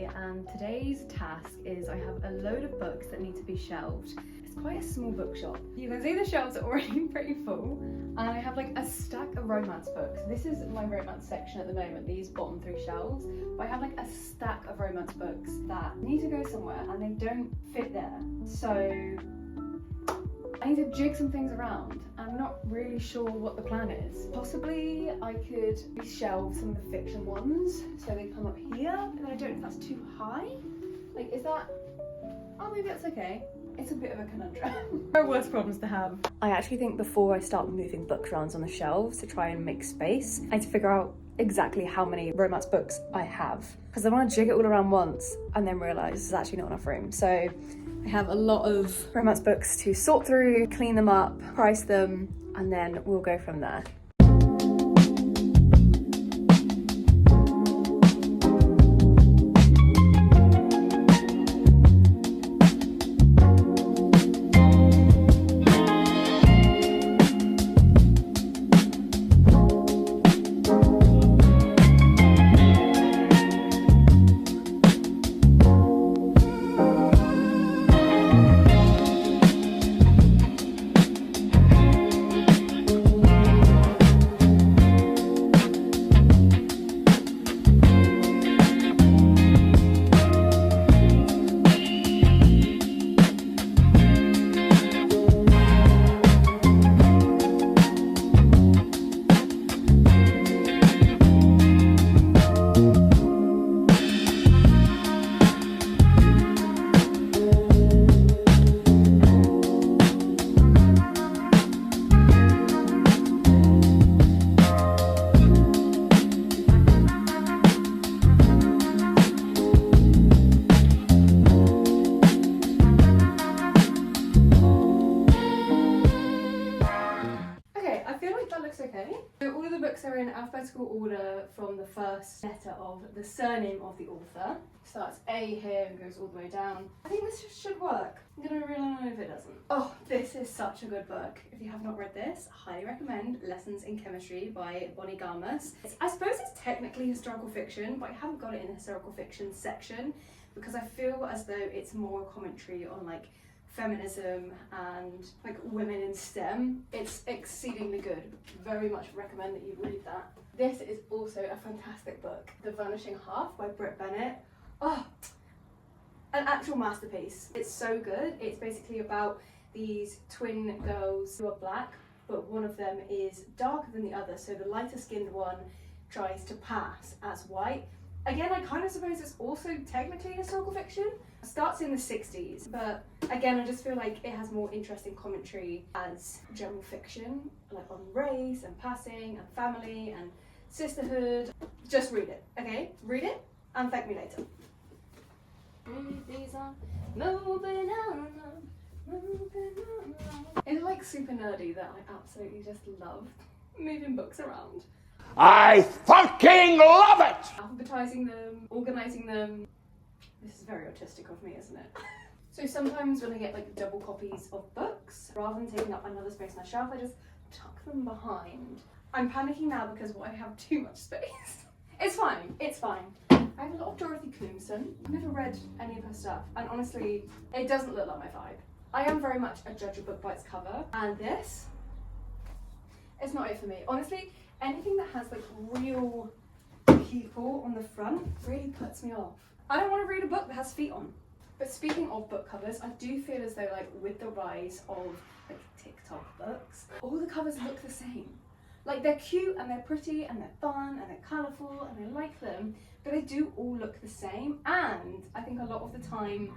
Monday and today's task is I have a load of books that need to be shelved. It's quite a small bookshop. You can see the shelves are already pretty full and I have like a stack of romance books. This is my romance section at the moment, these bottom three shelves, but I have like a stack of romance books that need to go somewhere and they don't fit there. So I need to jig some things around. I'm not really sure what the plan is. Possibly I could shelve some of the fiction ones so they come up here, and I don't know if that's too high. Like, is that, oh, maybe that's okay. It's a bit of a conundrum. There are worse problems to have. I actually think before I start moving books around on the shelves to try and make space, I need to figure out exactly how many romance books I have. Because I want to jig it all around once and then realise there's actually not enough room. So I have a lot of romance books to sort through, clean them up, price them, and then we'll go from there. Are in alphabetical order from the first letter of the surname of the author. Starts A here and goes all the way down. I think this should work. I'm gonna rely on it if it doesn't. Oh, this is such a good book. If you have not read this, highly recommend Lessons in Chemistry by Bonnie Garmus. I suppose it's technically historical fiction, but I haven't got it in the historical fiction section because I feel as though it's more commentary on like feminism and like women in STEM. It's exceedingly good. Very much recommend that you read that. This is also a fantastic book. The Vanishing Half by Britt Bennett. Oh, an actual masterpiece. It's so good. It's basically about these twin girls who are black, but one of them is darker than the other. So the lighter skinned one tries to pass as white. Again, I kind of suppose it's also technically historical fiction. It starts in the 60s, but again, I just feel like it has more interesting commentary as general fiction, like on race and passing and family and sisterhood. Just read it, okay? Read it and thank me later. It's like super nerdy that I absolutely just love moving books around. I fucking love it! Alphabetizing them, organizing them. This is very autistic of me, isn't it? So sometimes when I get like double copies of books, rather than taking up another space on the shelf, I just tuck them behind. I'm panicking now because I have too much space. It's fine, it's fine. I have a lot of Dorothy Coombson. I've never read any of her stuff, and honestly, it doesn't look like my vibe. I am very much a judge a book by its cover, and this is not it for me. Honestly, anything that has like real people on the front really puts me off. I don't want to read a book that has feet on. But speaking of book covers, I do feel as though like with the rise of like TikTok books, all the covers look the same. Like they're cute and they're pretty and they're fun and they're colourful and I like them, but they do all look the same. And I think a lot of the time,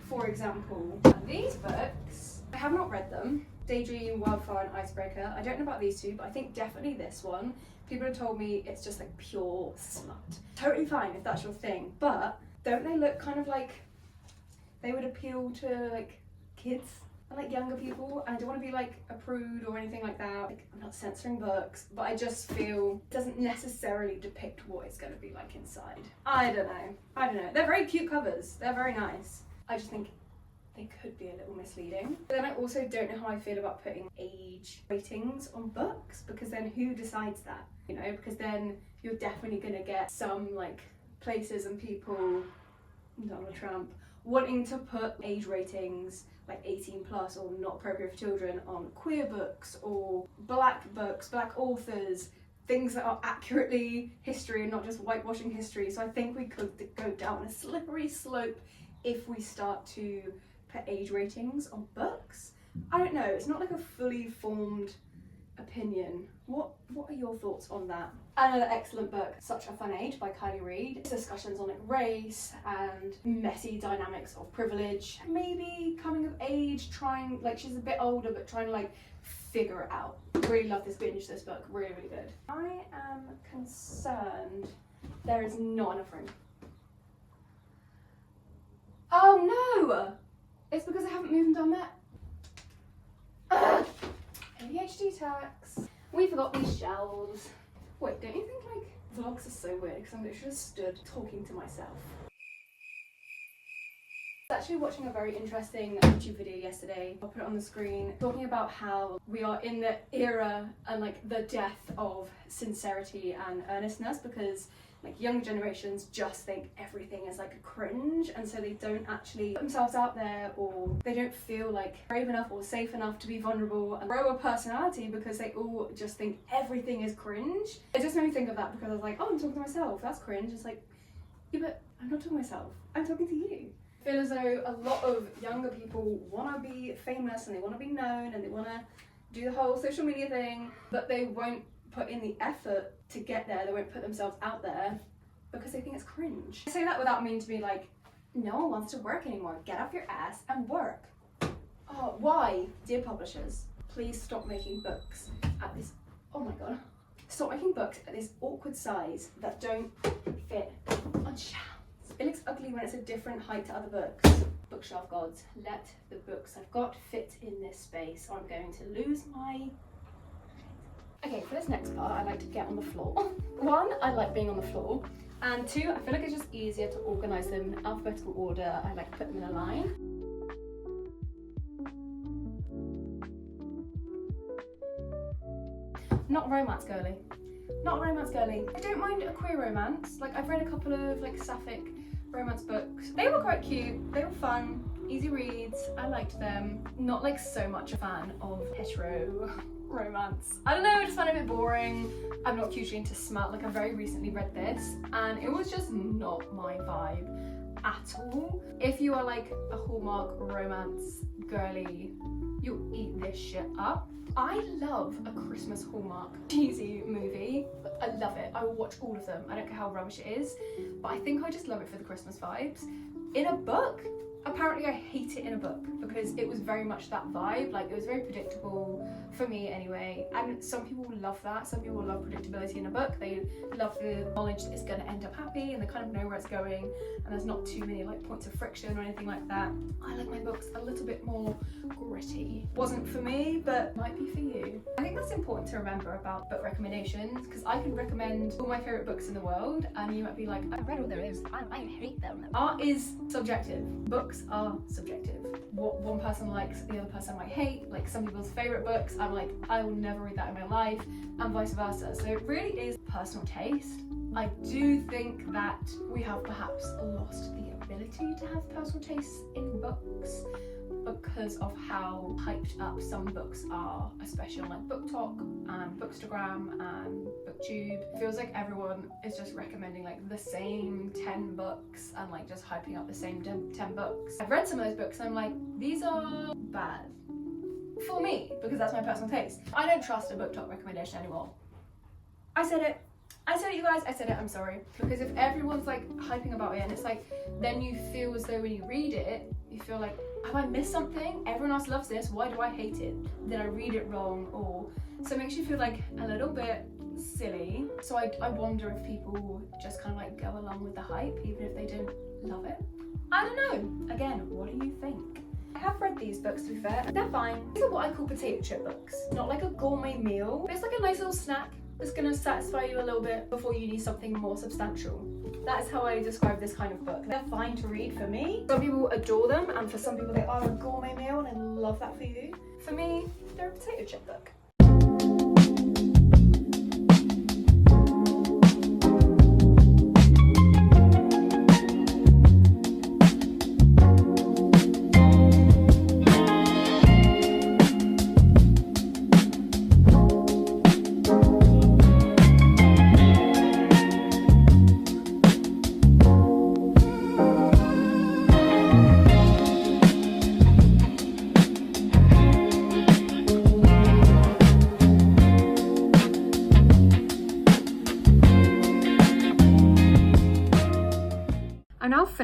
for example, these books, I have not read them. Daydream, Wildfire and Icebreaker. I don't know about these two, but I think definitely this one. People have told me it's just like pure slut. Totally fine if that's your thing, but don't they look kind of like they would appeal to like kids and like younger people? And I don't want to be like a prude or anything like that. Like, I'm not censoring books, but I just feel it doesn't necessarily depict what it's going to be like inside. I don't know. They're very cute covers. They're very nice. I just think they could be a little misleading. But then I also don't know how I feel about putting age ratings on books, because then who decides that? You know, because then you're definitely going to get some like places and people Donald Trump, wanting to put age ratings like 18 plus or not appropriate for children on queer books or black authors, things that are accurately history and not just whitewashing history. So I think we could go down a slippery slope if we start to put age ratings on books. I don't know, it's not like a fully formed opinion. What are your thoughts on that? Another excellent book, Such a Fun Age by Kylie Reid. Discussions on like race and messy dynamics of privilege. Maybe coming of age, trying, like she's a bit older but trying to like figure it out. Really love this book, really, really good. I am concerned there is not enough room. Oh no! It's because I haven't moved and done that. Ugh. ADHD tax. We forgot these shelves. Wait, don't you think like vlogs are so weird because I'm literally just stood talking to myself. I was actually watching a very interesting YouTube video yesterday. I'll put it on the screen, talking about how we are in the era and like the death of sincerity and earnestness, because like younger generations just think everything is like a cringe, and so they don't actually put themselves out there, or they don't feel like brave enough or safe enough to be vulnerable and grow a personality because they all just think everything is cringe. It just made me think of that because I was like, oh, I'm talking to myself, that's cringe. It's like, yeah, but I'm not talking to myself, I'm talking to you. I feel as though a lot of younger people want to be famous and they want to be known and they want to do the whole social media thing, but they won't put in the effort to get there. They won't put themselves out there because they think it's cringe. I say that without meaning to be like, no one wants to work anymore. Get off your ass and work. Oh, why? Dear publishers, please stop making books at this, oh my god. Stop making books at this awkward size that don't fit on shelves. It looks ugly when it's a different height to other books. Bookshelf gods, let the books I've got fit in this space or I'm going to lose my... Okay, for this next part, I like to get on the floor. One, I like being on the floor. And two, I feel like it's just easier to organise them in alphabetical order. I like to put them in a line. Not romance girly. Not romance girly. I don't mind a queer romance. Like I've read a couple of like sapphic romance books. They were quite cute, they were fun, easy reads, I liked them. Not like so much a fan of hetero romance. I don't know, I just find it a bit boring. I'm not hugely into smut. Like I very recently read this and it was just not my vibe at all. If you are like a Hallmark romance girly, you'll eat this shit up. I love a Christmas Hallmark cheesy movie. I love it. I will watch all of them. I don't care how rubbish it is, but I think I just love it for the Christmas vibes. In a book, apparently I hate it in a book because it was very much that vibe. Like it was very predictable for me anyway. And some people love that. Some people love predictability in a book. They love the knowledge that it's going to end up happy and they kind of know where it's going and there's not too many like points of friction or anything like that. I like my books a little bit more gritty. Wasn't for me, but might be for you. I think that's important to remember about book recommendations, because I can recommend all my favourite books in the world and you might be like, I've read all there is, I hate them. Art is subjective. Books are subjective. What one person likes, the other person might hate. Like some people's favourite books, I'm like, I will never read that in my life, and vice versa. So it really is personal taste. I do think that we have perhaps lost the ability to have personal tastes in books because of how hyped up some books are, especially on like BookTok and Bookstagram and BookTube. It feels like everyone is just recommending like the same 10 books and like just hyping up the same 10 books. I've read some of those books and I'm like, these are bad for me because that's my personal taste. I don't trust a BookTok recommendation anymore. I said it, you guys, I said it, I'm sorry. Because if everyone's like hyping about it and it's like, then you feel as though when you read it, you feel like, have I missed something? Everyone else loves this, why do I hate it? Did I read it wrong? Or so it makes you feel like a little bit silly. So I wonder if people just kind of like go along with the hype, even if they don't love it. I don't know. Again, what do you think? I have read these books, to be fair. They're fine. These are what I call potato chip books. Not like a gourmet meal, but it's like a nice little snack that's gonna satisfy you a little bit before you need something more substantial. That is how I describe this kind of book. They're fine to read for me. Some people adore them, and for some people they are a gourmet meal, and I love that for you. For me, they're a potato chip book.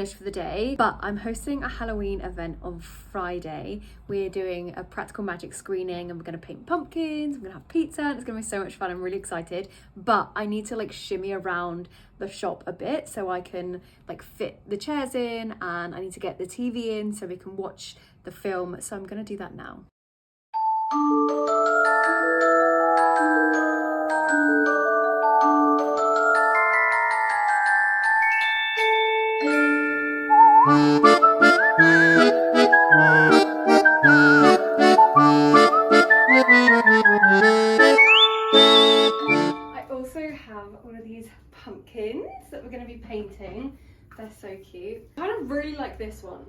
finished for the day, but I'm hosting a Halloween event on Friday. We're doing a practical magic screening and we're going to paint pumpkins, we're going to have pizza, and it's going to be so much fun. I'm really excited, but I need to like shimmy around the shop a bit so I can like fit the chairs in, and I need to get the TV in so we can watch the film. So I'm going to do that now. I also have one of these pumpkins that we're going to be painting. They're so cute. I kind of really like this one.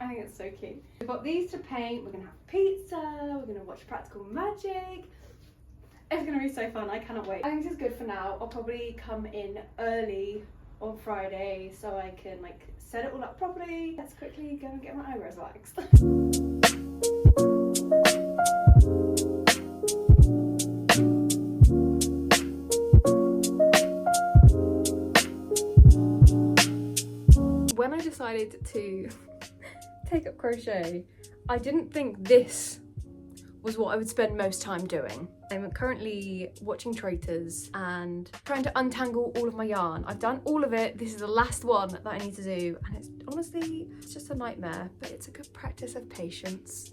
I think it's so cute. We've got these to paint, we're going to have pizza, we're going to watch practical magic. It's going to be so fun, I cannot wait. I think this is good for now. I'll probably come in early on Friday so I can like set it all up properly. Let's quickly go and get my eyebrows waxed. When I decided to take up crochet, I didn't think this was what I would spend most time doing. I'm currently watching Traitors and trying to untangle all of my yarn. I've done all of it. This is the last one that I need to do, and it's honestly, it's just a nightmare, but it's a good practice of patience.